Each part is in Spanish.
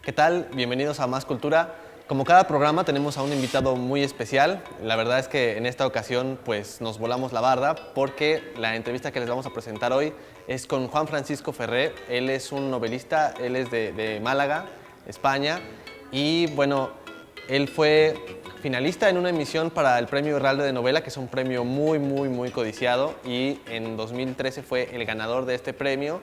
¿Qué tal? Bienvenidos a Más Cultura. Como cada programa tenemos a un invitado muy especial. La verdad es que en esta ocasión pues nos volamos la barda porque la entrevista que les vamos a presentar hoy es con Juan Francisco Ferré. Él es un novelista, él es de Málaga, España, y bueno, él fue finalista en una emisión para el Premio Herralde de Novela, que es un premio muy codiciado, y en 2013 fue el ganador de este premio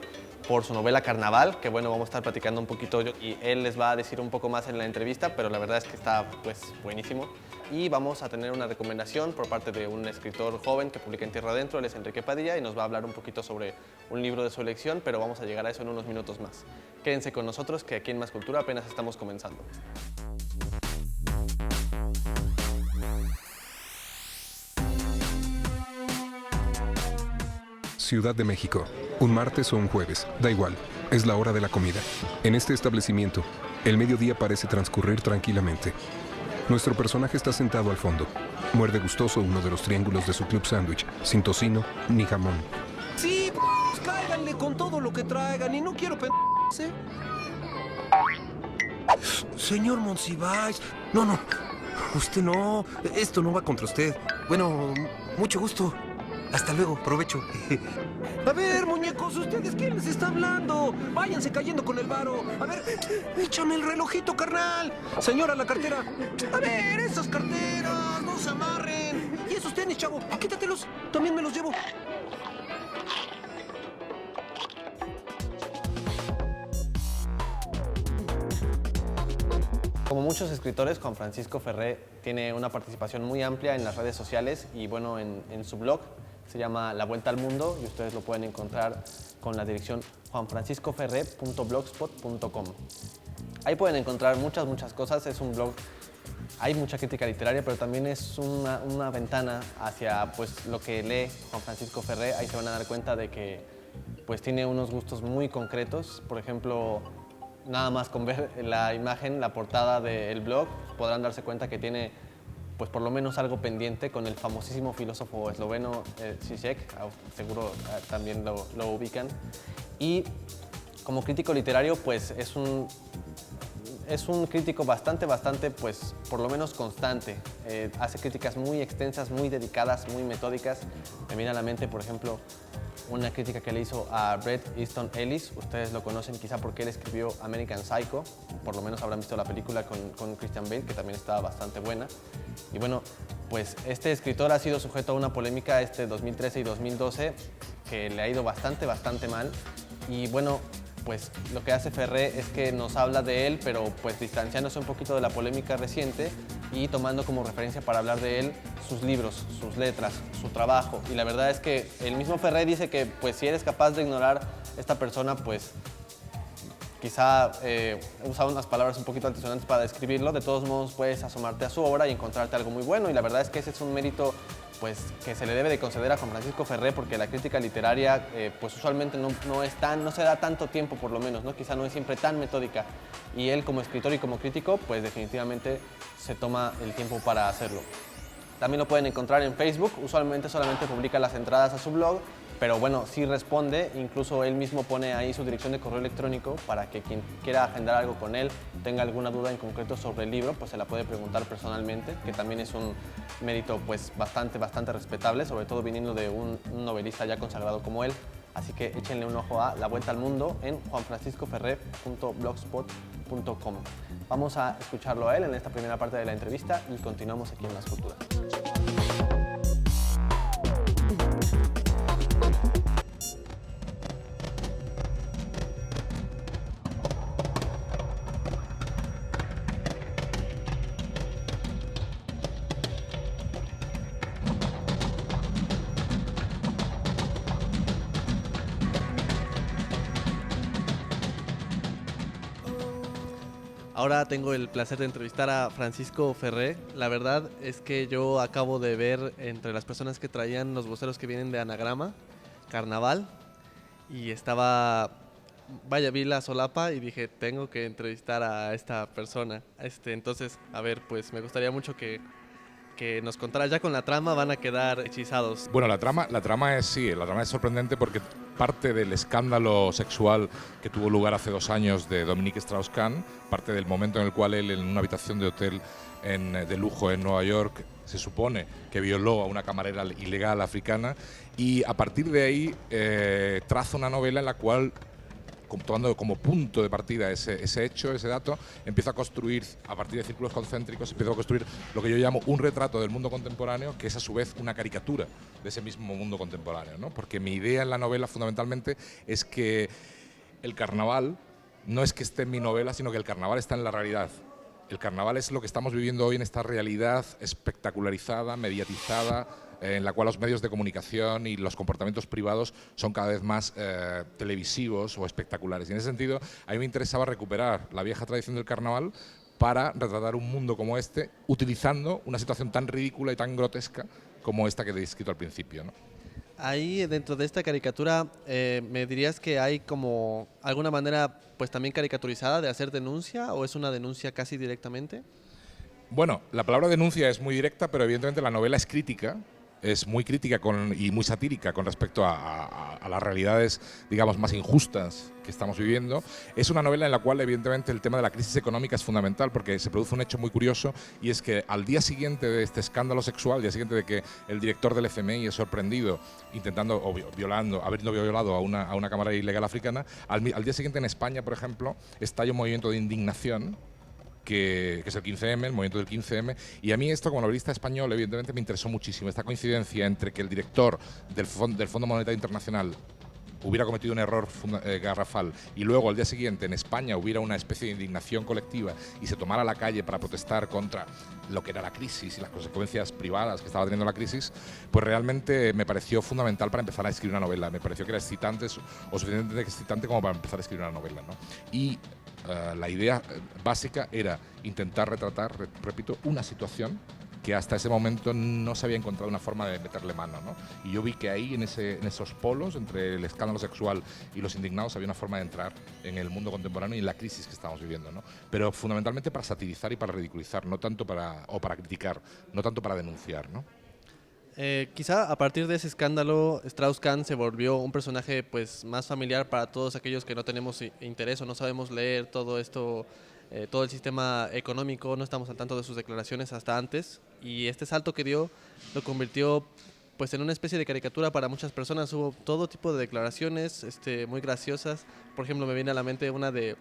por su novela Carnaval, que bueno, vamos a estar platicando un poquito y él les va a decir un poco más en la entrevista, pero la verdad es que está pues buenísimo. Y vamos a tener una recomendación por parte de un escritor joven que publica en Tierra Adentro, él es Enrique Padilla y nos va a hablar un poquito sobre un libro de su elección, pero vamos a llegar a eso en unos minutos más. Quédense con nosotros que aquí en Más Cultura apenas estamos comenzando. Ciudad de México. Un martes o un jueves, da igual, es la hora de la comida. En este establecimiento, el mediodía parece transcurrir tranquilamente. Nuestro personaje está sentado al fondo. Muerde gustoso uno de los triángulos de su club sándwich, sin tocino ni jamón. Sí, pues cáiganle con todo lo que traigan y no quiero ¿eh? Señor Monsiváis, no, usted no, esto no va contra usted. Bueno, mucho gusto. Hasta luego, provecho. A ver, muñecos, ¿ustedes quién les está hablando? Váyanse cayendo con el varo. A ver, échame el relojito, carnal. Señora, la cartera. A ver, esas carteras, no se amarren. Y esos tenis, chavo, quítatelos. También me los llevo. Como muchos escritores, Juan Francisco Ferré tiene una participación muy amplia en las redes sociales y bueno, en su blog se llama La Vuelta al Mundo y ustedes lo pueden encontrar con la dirección juanfranciscoferre.blogspot.com. Ahí pueden encontrar muchas cosas, es un blog, hay mucha crítica literaria, pero también es una ventana hacia pues, lo que lee Juan Francisco Ferré. Ahí se van a dar cuenta de que pues, tiene unos gustos muy concretos, por ejemplo, nada más con ver la imagen, la portada del blog, podrán darse cuenta que tiene pues por lo menos algo pendiente con el famosísimo filósofo esloveno Zizek, seguro también lo ubican. Y como crítico literario pues es un crítico bastante, pues por lo menos constante. Hace críticas muy extensas, muy dedicadas, muy metódicas. Me viene a la mente, por ejemplo, una crítica que le hizo a Bret Easton Ellis. Ustedes lo conocen quizá porque él escribió American Psycho, por lo menos habrán visto la película con Christian Bale, que también estaba bastante buena. Y bueno, pues este escritor ha sido sujeto a una polémica 2013 y 2012 que le ha ido bastante mal. Y bueno, pues lo que hace Ferré es que nos habla de él, pero pues distanciándose un poquito de la polémica reciente y tomando como referencia para hablar de él sus libros, sus letras, su trabajo. Y la verdad es que el mismo Ferré dice que pues si eres capaz de ignorar esta persona, pues quizá usa unas palabras un poquito altisonantes para describirlo, de todos modos puedes asomarte a su obra y encontrarte algo muy bueno, y la verdad es que ese es un mérito pues, que se le debe de conceder a Juan Francisco Ferré, porque la crítica literaria pues usualmente no se da tanto tiempo, por lo menos, ¿no? Quizá no es siempre tan metódica, y él como escritor y como crítico pues definitivamente se toma el tiempo para hacerlo. También lo pueden encontrar en Facebook, usualmente solamente publica las entradas a su blog, pero bueno, sí responde, incluso él mismo pone ahí su dirección de correo electrónico para que quien quiera agendar algo con él, tenga alguna duda en concreto sobre el libro, pues se la puede preguntar personalmente, que también es un mérito pues bastante respetable, sobre todo viniendo de un novelista ya consagrado como él. Así que échenle un ojo a La Vuelta al Mundo en juanfranciscoferre.blogspot.com. Vamos a escucharlo a él en esta primera parte de la entrevista y continuamos aquí en Más Cultura. Ahora tengo el placer de entrevistar a Francisco Ferré. La verdad es que yo acabo de ver entre las personas que traían los voceros que vienen de Anagrama, Carnaval, y vi la solapa y dije, tengo que entrevistar a esta persona. Entonces, a ver, pues me gustaría mucho que nos contara ya con la trama, van a quedar hechizados. Bueno, la trama es sorprendente porque parte del escándalo sexual que tuvo lugar hace 2 años de Dominique Strauss-Kahn, parte del momento en el cual él, en una habitación de hotel de lujo en Nueva York, se supone que violó a una camarera ilegal africana, y a partir de ahí traza una novela en la cual, tomando como punto de partida ese hecho, ese dato, empieza a construir, a partir de círculos concéntricos, empieza a construir lo que yo llamo un retrato del mundo contemporáneo, que es a su vez una caricatura de ese mismo mundo contemporáneo, ¿no? Porque mi idea en la novela fundamentalmente es que el carnaval no es que esté en mi novela, sino que el carnaval está en la realidad. El carnaval es lo que estamos viviendo hoy en esta realidad espectacularizada, mediatizada, en la cual los medios de comunicación y los comportamientos privados son cada vez más televisivos o espectaculares. Y en ese sentido, a mí me interesaba recuperar la vieja tradición del carnaval para retratar un mundo como este, utilizando una situación tan ridícula y tan grotesca como esta que he descrito al principio, ¿no? Ahí dentro de esta caricatura, ¿me dirías que hay como alguna manera pues también caricaturizada de hacer denuncia, o es una denuncia casi directamente? Bueno, la palabra denuncia es muy directa, pero evidentemente la novela es crítica. Es muy crítica y muy satírica con respecto a las realidades, digamos, más injustas que estamos viviendo. Es una novela en la cual, evidentemente, el tema de la crisis económica es fundamental, porque se produce un hecho muy curioso, y es que al día siguiente de este escándalo sexual, al día siguiente de que el director del FMI es sorprendido intentando o habiendo violado a una camarera ilegal africana, al día siguiente en España, por ejemplo, estalla un movimiento de indignación, que es el 15M, el movimiento del 15M, y a mí esto, como novelista español, evidentemente me interesó muchísimo, esta coincidencia entre que el director del Fondo Monetario Internacional hubiera cometido un error garrafal, y luego al día siguiente en España hubiera una especie de indignación colectiva y se tomara la calle para protestar contra lo que era la crisis y las consecuencias privadas que estaba teniendo la crisis, pues realmente me pareció fundamental para empezar a escribir una novela. Me pareció que era excitante, o suficientemente excitante como para empezar a escribir una novela, ¿no? Y la idea básica era intentar retratar, repito, una situación que hasta ese momento no se había encontrado una forma de meterle mano, ¿no? Y yo vi que ahí, en esos polos, entre el escándalo sexual y los indignados, había una forma de entrar en el mundo contemporáneo y en la crisis que estamos viviendo, ¿no? Pero fundamentalmente para satirizar y para ridiculizar, no tanto para criticar, no tanto para denunciar, ¿no? Quizá a partir de ese escándalo, Strauss-Kahn se volvió un personaje pues más familiar para todos aquellos que no tenemos interés o no sabemos leer todo esto, todo el sistema económico, no estamos al tanto de sus declaraciones hasta antes, y este salto que dio lo convirtió pues en una especie de caricatura para muchas personas. Hubo todo tipo de declaraciones muy graciosas. Por ejemplo, me viene a la mente una que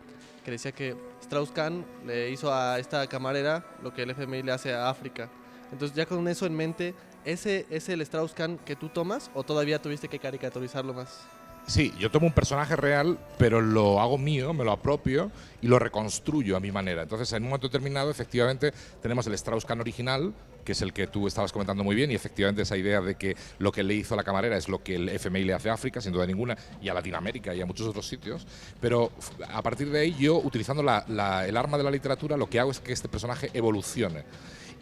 decía que Strauss-Kahn le hizo a esta camarera lo que el FMI le hace a África. Entonces, ya con eso en mente, ¿ese es el Strauss-Kahn que tú tomas o todavía tuviste que caricaturizarlo más? Sí, yo tomo un personaje real, pero lo hago mío, me lo apropio y lo reconstruyo a mi manera. Entonces, en un momento determinado, efectivamente, tenemos el Strauss-Kahn original, que es el que tú estabas comentando muy bien, y efectivamente esa idea de que lo que le hizo a la camarera es lo que el FMI le hace a África, sin duda ninguna, y a Latinoamérica y a muchos otros sitios. Pero a partir de ahí, yo, utilizando el arma de la literatura, lo que hago es que este personaje evolucione.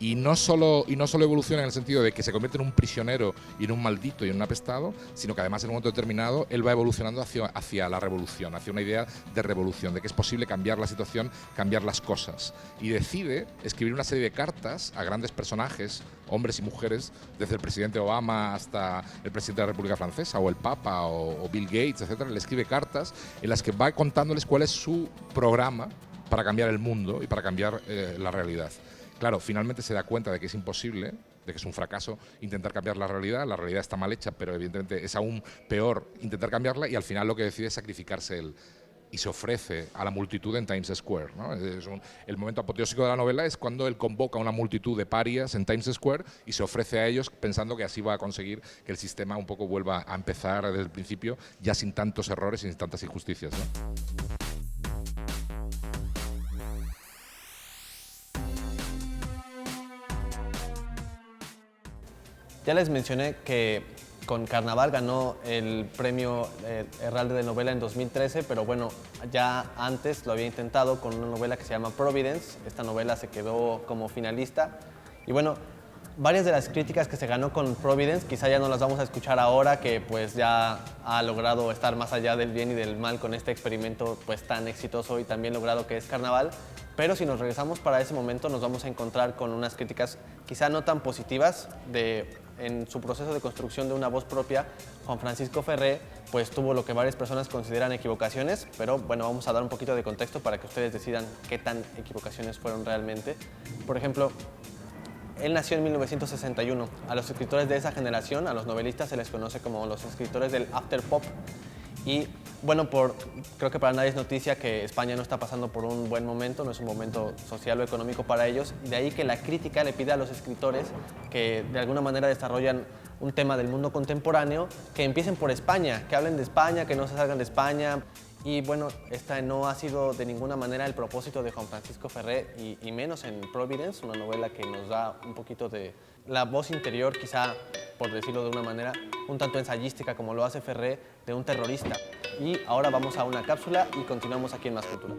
Y no solo evoluciona en el sentido de que se convierte en un prisionero y en un maldito y en un apestado, sino que además en un momento determinado él va evolucionando hacia la revolución, hacia una idea de revolución, de que es posible cambiar la situación, cambiar las cosas. Y decide escribir una serie de cartas a grandes personajes, hombres y mujeres, desde el presidente Obama hasta el presidente de la República Francesa, o el Papa, o Bill Gates, etcétera. Le escribe cartas en las que va contándoles cuál es su programa para cambiar el mundo y para cambiar la realidad. Claro, finalmente se da cuenta de que es imposible, de que es un fracaso intentar cambiar la realidad está mal hecha, pero evidentemente es aún peor intentar cambiarla, y al final lo que decide es sacrificarse él y se ofrece a la multitud en Times Square, ¿no? El momento apoteósico de la novela es cuando él convoca a una multitud de parias en Times Square y se ofrece a ellos pensando que así va a conseguir que el sistema un poco vuelva a empezar desde el principio, ya sin tantos errores y sin tantas injusticias, ¿no? Ya les mencioné que con Carnaval ganó el premio Herralde de Novela en 2013, pero bueno, ya antes lo había intentado con una novela que se llama Providence. Esta novela se quedó como finalista. Y bueno, varias de las críticas que se ganó con Providence quizá ya no las vamos a escuchar ahora, que pues ya ha logrado estar más allá del bien y del mal con este experimento pues tan exitoso y tan bien logrado que es Carnaval. Pero si nos regresamos para ese momento, nos vamos a encontrar con unas críticas quizá no tan positivas de en su proceso de construcción de una voz propia, Juan Francisco Ferré pues tuvo lo que varias personas consideran equivocaciones, pero bueno, vamos a dar un poquito de contexto para que ustedes decidan qué tan equivocaciones fueron realmente. Por ejemplo, él nació en 1961. A los escritores de esa generación, a los novelistas, se les conoce como los escritores del after pop. Y bueno, creo que para nadie es noticia que España no está pasando por un buen momento, no es un momento social o económico para ellos. De ahí que la crítica le pide a los escritores que de alguna manera desarrollan un tema del mundo contemporáneo, que empiecen por España, que hablen de España, que no se salgan de España. Y bueno, esta no ha sido de ninguna manera el propósito de Juan Francisco Ferré, y menos en Providence, una novela que nos da un poquito de la voz interior, quizá, por decirlo de una manera, un tanto ensayística como lo hace Ferré, de un terrorista. Y ahora vamos a una cápsula y continuamos aquí en Más Cultura.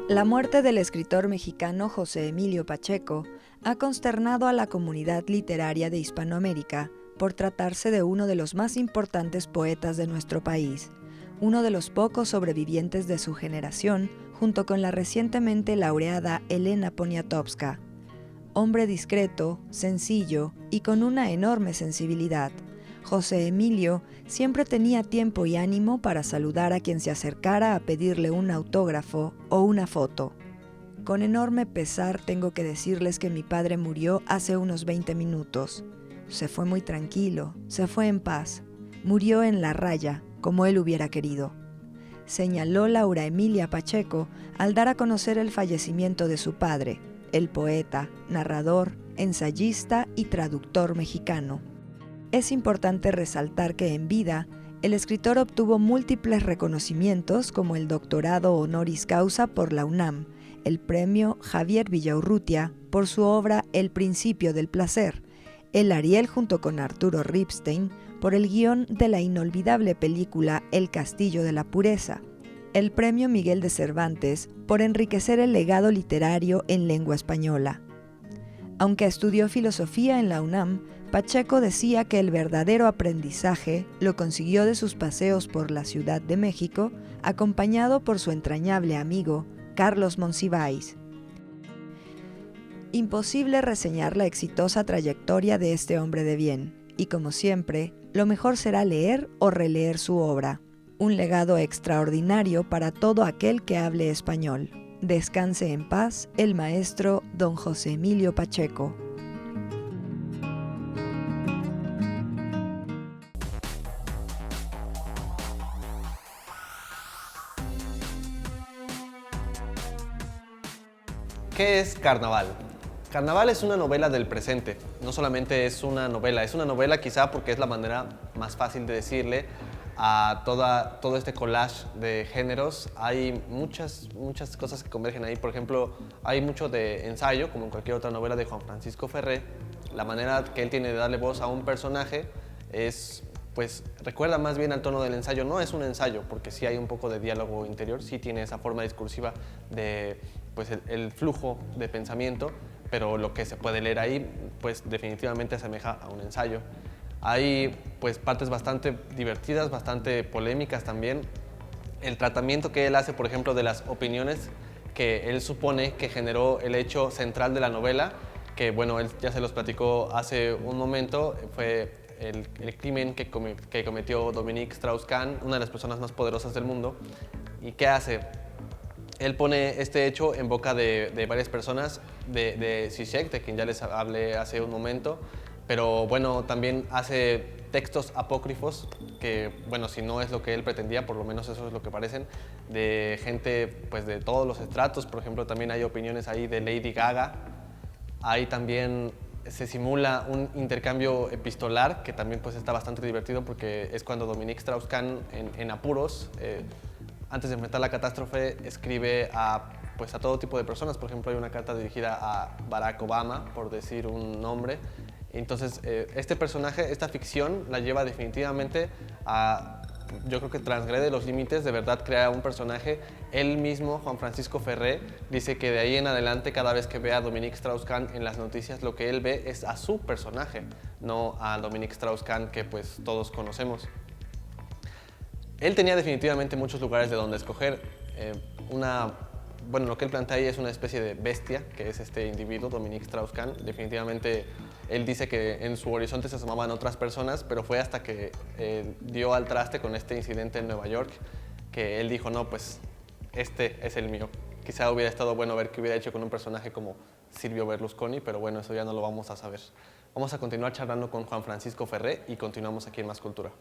La muerte del escritor mexicano José Emilio Pacheco ha consternado a la comunidad literaria de Hispanoamérica por tratarse de uno de los más importantes poetas de nuestro país, uno de los pocos sobrevivientes de su generación, junto con la recientemente laureada Elena Poniatowska. Hombre discreto, sencillo y con una enorme sensibilidad, José Emilio siempre tenía tiempo y ánimo para saludar a quien se acercara a pedirle un autógrafo o una foto. Con enorme pesar tengo que decirles que mi padre murió hace unos 20 minutos. Se fue muy tranquilo, se fue en paz, murió en la raya, como él hubiera querido, señaló Laura Emilia Pacheco al dar a conocer el fallecimiento de su padre, el poeta, narrador, ensayista y traductor mexicano. Es importante resaltar que en vida, el escritor obtuvo múltiples reconocimientos como el doctorado honoris causa por la UNAM, el premio Javier Villaurrutia por su obra El principio del placer, el Ariel junto con Arturo Ripstein por el guión de la inolvidable película El castillo de la pureza, el premio Miguel de Cervantes por enriquecer el legado literario en lengua española. Aunque estudió filosofía en la UNAM, Pacheco decía que el verdadero aprendizaje lo consiguió de sus paseos por la Ciudad de México, acompañado por su entrañable amigo, Carlos Monsiváis. Imposible reseñar la exitosa trayectoria de este hombre de bien, y como siempre, lo mejor será leer o releer su obra. Un legado extraordinario para todo aquel que hable español. Descanse en paz el maestro don José Emilio Pacheco. ¿Qué es Carnaval? Carnaval es una novela del presente. No solamente es una novela quizá porque es la manera más fácil de decirle a todo este collage de géneros. Hay muchas cosas que convergen ahí. Por ejemplo, hay mucho de ensayo, como en cualquier otra novela de Juan Francisco Ferré. La manera que él tiene de darle voz a un personaje pues recuerda más bien al tono del ensayo. No es un ensayo, porque sí hay un poco de diálogo interior, sí tiene esa forma discursiva de pues el flujo de pensamiento, pero lo que se puede leer ahí pues definitivamente asemeja a un ensayo. Hay pues partes bastante divertidas, bastante polémicas también. El tratamiento que él hace, por ejemplo, de las opiniones que él supone que generó el hecho central de la novela, que bueno, él ya se los platicó hace un momento, fue el crimen que cometió Dominique Strauss-Kahn, una de las personas más poderosas del mundo. ¿Y qué hace? Él pone este hecho en boca de varias personas, de Zizek, de quien ya les hablé hace un momento, pero bueno, también hace textos apócrifos, que bueno, si no es lo que él pretendía, por lo menos eso es lo que parecen, de gente pues de todos los estratos. Por ejemplo, también hay opiniones ahí de Lady Gaga. Ahí también se simula un intercambio epistolar, que también pues está bastante divertido, porque es cuando Dominique Strauss-Kahn, en apuros, antes de enfrentar la catástrofe, escribe a todo tipo de personas. Por ejemplo, hay una carta dirigida a Barack Obama, por decir un nombre. Entonces, este personaje, esta ficción, la lleva definitivamente a, yo creo que transgrede los límites, de verdad crea un personaje. Él mismo, Juan Francisco Ferré, dice que de ahí en adelante, cada vez que ve a Dominique Strauss-Kahn en las noticias, lo que él ve es a su personaje, no a Dominique Strauss-Kahn que pues todos conocemos. Él tenía definitivamente muchos lugares de donde escoger. Bueno, lo que él plantea ahí es una especie de bestia, que es este individuo, Dominique Strauss-Kahn. Definitivamente Él dice que en su horizonte se asomaban otras personas, pero fue hasta que dio al traste con este incidente en Nueva York que él dijo, no, pues este es el mío. Quizá hubiera estado bueno ver qué hubiera hecho con un personaje como Silvio Berlusconi, pero bueno, eso ya no lo vamos a saber. Vamos a continuar charlando con Juan Francisco Ferré y continuamos aquí en Más Cultura.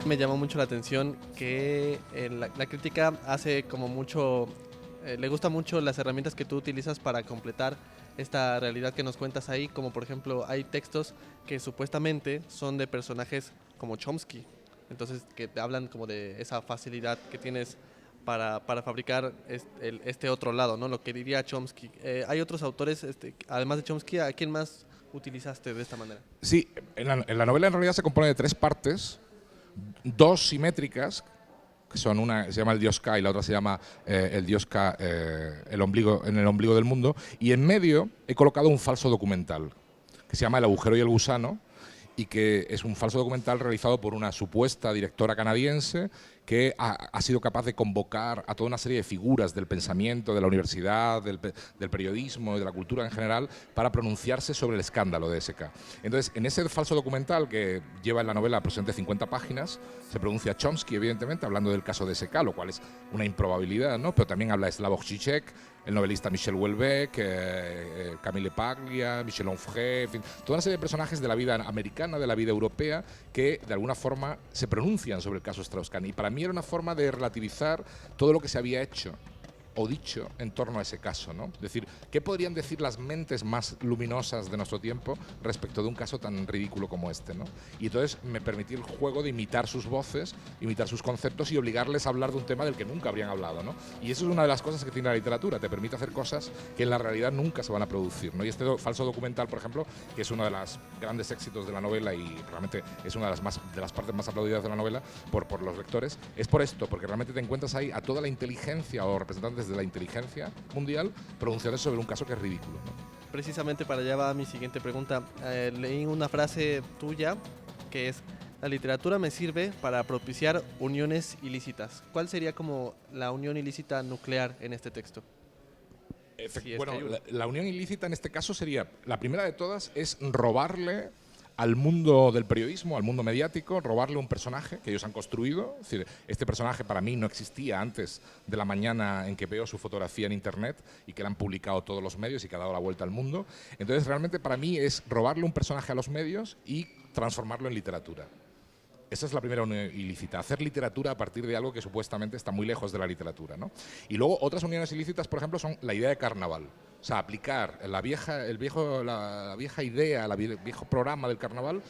Me llamó mucho la atención que la crítica hace como mucho, le gusta mucho las herramientas que tú utilizas para completar esta realidad que nos cuentas ahí, como por ejemplo hay textos que supuestamente son de personajes como Chomsky, entonces que te hablan como de esa facilidad que tienes para fabricar este otro lado, ¿no? Lo que diría Chomsky. Hay otros autores, además de Chomsky, ¿a quién más utilizaste de esta manera? Sí, en la novela en realidad se compone de 3 partes. 2 simétricas, que son una se llama el dios K y la otra se llama el dios K el ombligo, en el ombligo del mundo, y en medio he colocado un falso documental que se llama El agujero y el gusano, y que es un falso documental realizado por una supuesta directora canadiense que ha sido capaz de convocar a toda una serie de figuras del pensamiento, de la universidad, del periodismo y de la cultura en general para pronunciarse sobre el escándalo de SK. Entonces, en ese falso documental que lleva en la novela aproximadamente 50 páginas, se pronuncia Chomsky, evidentemente, hablando del caso de SK, lo cual es una improbabilidad, ¿no? Pero también habla Slavoj Žižek, el novelista Michel Houellebecq, Camille Paglia, Michel Onfray, en fin, toda una serie de personajes de la vida americana, de la vida europea, que de alguna forma se pronuncian sobre el caso Strauss-Kahn. Y para mí era una forma de relativizar todo lo que se había hecho o dicho en torno a ese caso, ¿no? Es decir, ¿qué podrían decir las mentes más luminosas de nuestro tiempo respecto de un caso tan ridículo como este, ¿no? Y entonces me permití el juego de imitar sus voces, imitar sus conceptos y obligarles a hablar de un tema del que nunca habrían hablado, ¿no? Y eso es una de las cosas que tiene la literatura, te permite hacer cosas que en la realidad nunca se van a producir, ¿no? Y este falso documental, por ejemplo, que es uno de los grandes éxitos de la novela y realmente es una de las partes más aplaudidas de la novela por los lectores, es por esto, porque realmente te encuentras ahí a toda la inteligencia o representantes de la inteligencia mundial pronunciarse sobre un caso que es ridículo, ¿no? Precisamente para allá va mi siguiente pregunta. Leí una frase tuya que es: la literatura me sirve para propiciar uniones ilícitas. ¿Cuál sería como la unión ilícita nuclear en este texto? Bueno, la unión ilícita en este caso sería, la primera de todas es robarle al mundo del periodismo, al mundo mediático, robarle un personaje que ellos han construido. Es decir, este personaje para mí no existía antes de la mañana en que veo su fotografía en internet y que la han publicado todos los medios y que ha dado la vuelta al mundo. Entonces realmente para mí es robarle un personaje a los medios y transformarlo en literatura. Esa es la primera unión ilícita, hacer literatura a partir de algo que supuestamente está muy lejos de la literatura, ¿no? Y luego otras uniones ilícitas, por ejemplo, son la idea de carnaval. O sea, aplicar la vieja idea, el viejo programa del carnaval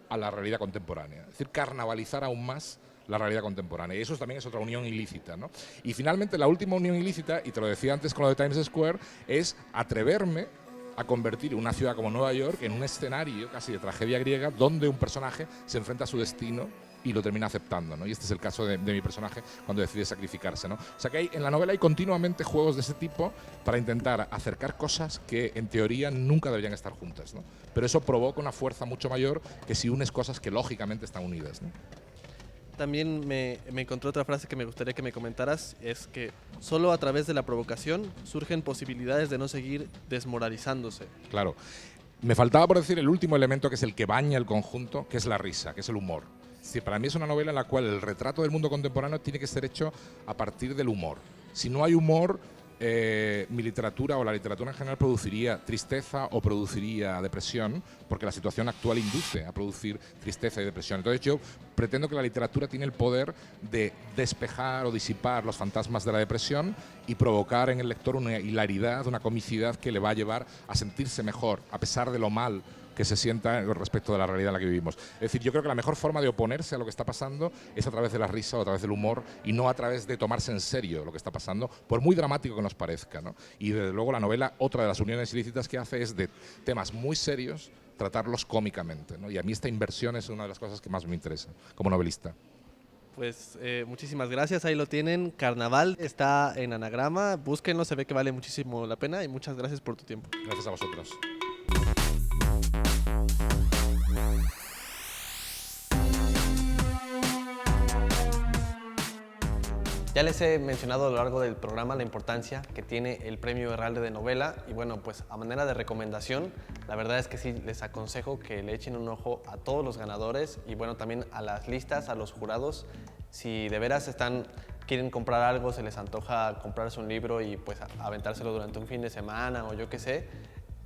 a la realidad contemporánea. Es decir, carnavalizar aún más la realidad contemporánea. Y eso también es otra unión ilícita, ¿no? Y finalmente la última unión ilícita, y te lo decía antes con lo de Times Square, es atreverme a convertir una ciudad como Nueva York en un escenario casi de tragedia griega donde un personaje se enfrenta a su destino y lo termina aceptando, ¿no? Y este es el caso de mi personaje cuando decide sacrificarse, ¿no? O sea que en la novela hay continuamente juegos de ese tipo para intentar acercar cosas que en teoría nunca deberían estar juntas, ¿no? Pero eso provoca una fuerza mucho mayor que si unes cosas que lógicamente están unidas, ¿no? También me encontré otra frase que me gustaría que me comentaras, es que solo a través de la provocación surgen posibilidades de no seguir desmoralizándose. Claro. Me faltaba por decir el último elemento, que es el que baña el conjunto, que es la risa, que es el humor. Sí, para mí es una novela en la cual el retrato del mundo contemporáneo tiene que ser hecho a partir del humor. Si no hay humor, mi literatura o la literatura en general produciría tristeza o produciría depresión, porque la situación actual induce a producir tristeza y depresión. Entonces yo pretendo que la literatura tiene el poder de despejar o disipar los fantasmas de la depresión y provocar en el lector una hilaridad, una comicidad que le va a llevar a sentirse mejor, a pesar de lo mal que se sienta respecto de la realidad en la que vivimos. Es decir, yo creo que la mejor forma de oponerse a lo que está pasando es a través de la risa o a través del humor y no a través de tomarse en serio lo que está pasando, por muy dramático que nos parezca, ¿no? Y desde luego la novela, otra de las uniones ilícitas que hace es de temas muy serios tratarlos cómicamente, ¿no? Y a mí esta inversión es una de las cosas que más me interesa como novelista. Pues muchísimas gracias, ahí lo tienen. Carnaval está en Anagrama, búsquenlo, se ve que vale muchísimo la pena y muchas gracias por tu tiempo. Gracias a vosotros. Ya les he mencionado a lo largo del programa la importancia que tiene el Premio Herralde de Novela y bueno, pues a manera de recomendación, la verdad es que sí les aconsejo que le echen un ojo a todos los ganadores y bueno, también a las listas, a los jurados. Si de veras quieren comprar algo, se les antoja comprarse un libro y pues aventárselo durante un fin de semana o yo qué sé,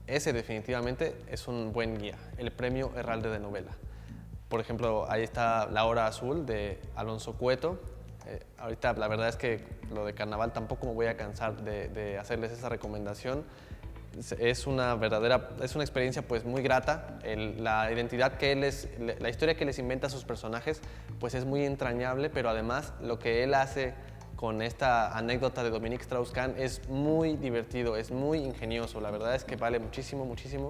ese definitivamente es un buen guía, el Premio Herralde de Novela. Por ejemplo, ahí está La Hora Azul de Alonso Cueto. Ahorita la verdad es que lo de Carnaval tampoco me voy a cansar de hacerles esa recomendación. Es una experiencia pues muy grata. La identidad la historia que les inventa a sus personajes pues es muy entrañable, pero además lo que él hace con esta anécdota de Dominique Strauss-Kahn es muy divertido, es muy ingenioso. La verdad es que vale muchísimo, muchísimo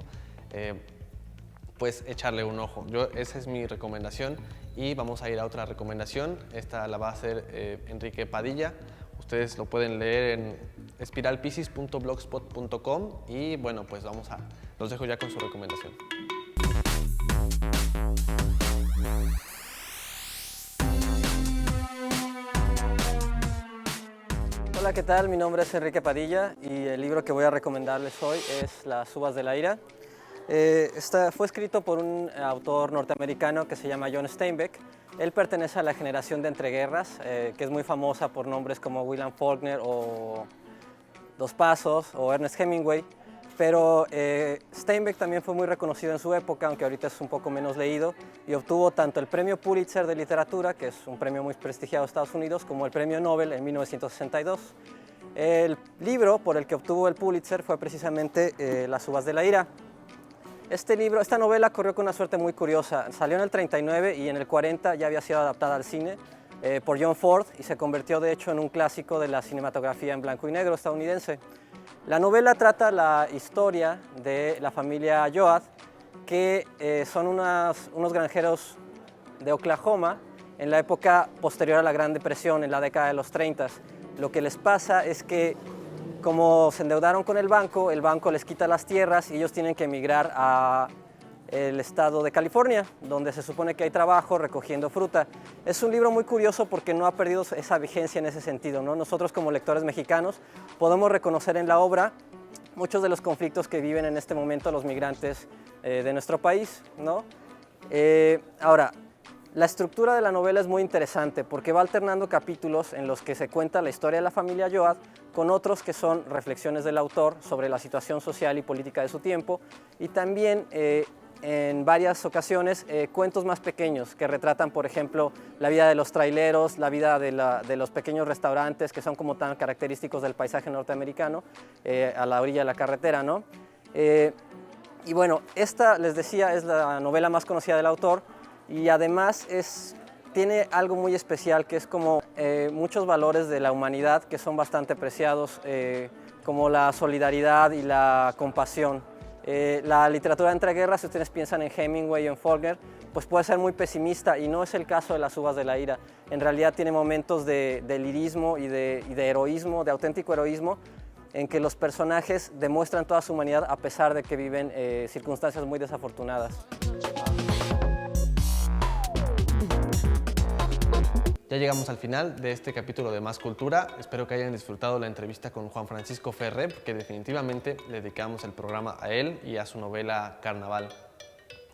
pues echarle un ojo. Esa es mi recomendación y vamos a ir a otra recomendación. Esta la va a hacer Enrique Padilla. Ustedes lo pueden leer en espiralpiscis.blogspot.com y bueno, pues los dejo ya con su recomendación. Hola, ¿qué tal? Mi nombre es Enrique Padilla y el libro que voy a recomendarles hoy es Las uvas de la ira. Fue escrito por un autor norteamericano que se llama John Steinbeck. Él pertenece a la generación de entreguerras, que es muy famosa por nombres como William Faulkner o Dos Pasos o Ernest Hemingway. Pero Steinbeck también fue muy reconocido en su época, aunque ahorita es un poco menos leído, y obtuvo tanto el premio Pulitzer de literatura, que es un premio muy prestigiado en Estados Unidos, como el premio Nobel en 1962. El libro por el que obtuvo el Pulitzer fue precisamente Las uvas de la ira. Esta novela corrió con una suerte muy curiosa. Salió en el 39 y en el 40 ya había sido adaptada al cine por John Ford y se convirtió de hecho en un clásico de la cinematografía en blanco y negro estadounidense. La novela trata la historia de la familia Joad, que son unos granjeros de Oklahoma en la época posterior a la Gran Depresión, en la década de los 30. Lo que les pasa es que como se endeudaron con el banco les quita las tierras y ellos tienen que emigrar al estado de California, donde se supone que hay trabajo recogiendo fruta. Es un libro muy curioso porque no ha perdido esa vigencia en ese sentido, ¿no? Nosotros como lectores mexicanos podemos reconocer en la obra muchos de los conflictos que viven en este momento los migrantes de nuestro país, ¿no? Ahora, la estructura de la novela es muy interesante porque va alternando capítulos en los que se cuenta la historia de la familia Joad con otros que son reflexiones del autor sobre la situación social y política de su tiempo y también en varias ocasiones cuentos más pequeños que retratan, por ejemplo, la vida de los traileros, la vida de los pequeños restaurantes que son como tan característicos del paisaje norteamericano a la orilla de la carretera, ¿no? Y bueno, esta, les decía, es la novela más conocida del autor y además tiene algo muy especial que es como muchos valores de la humanidad que son bastante preciados, como la solidaridad y la compasión. La literatura de entreguerras, si ustedes piensan en Hemingway o en Faulkner, pues puede ser muy pesimista y no es el caso de Las uvas de la ira. En realidad tiene momentos de lirismo y de heroísmo, de auténtico heroísmo, en que los personajes demuestran toda su humanidad a pesar de que viven circunstancias muy desafortunadas. Ya llegamos al final de este capítulo de Más Cultura. Espero que hayan disfrutado la entrevista con Juan Francisco Ferré, porque definitivamente le dedicamos el programa a él y a su novela Carnaval.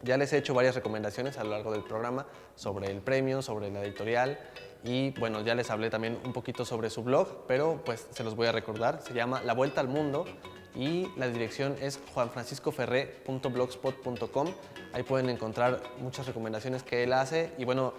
Ya les he hecho varias recomendaciones a lo largo del programa sobre el premio, sobre la editorial y bueno, ya les hablé también un poquito sobre su blog, pero pues se los voy a recordar. Se llama La Vuelta al Mundo y la dirección es juanfranciscoferre.blogspot.com. Ahí pueden encontrar muchas recomendaciones que él hace y bueno,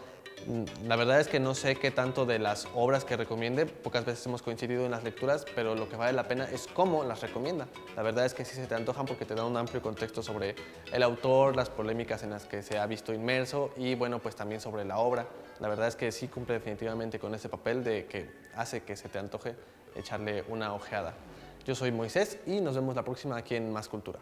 la verdad es que no sé qué tanto de las obras que recomiende, pocas veces hemos coincidido en las lecturas, pero lo que vale la pena es cómo las recomienda. La verdad es que sí se te antojan porque te da un amplio contexto sobre el autor, las polémicas en las que se ha visto inmerso y bueno, pues también sobre la obra. La verdad es que sí cumple definitivamente con ese papel de que hace que se te antoje echarle una ojeada. Yo soy Moisés y nos vemos la próxima aquí en Más Cultura.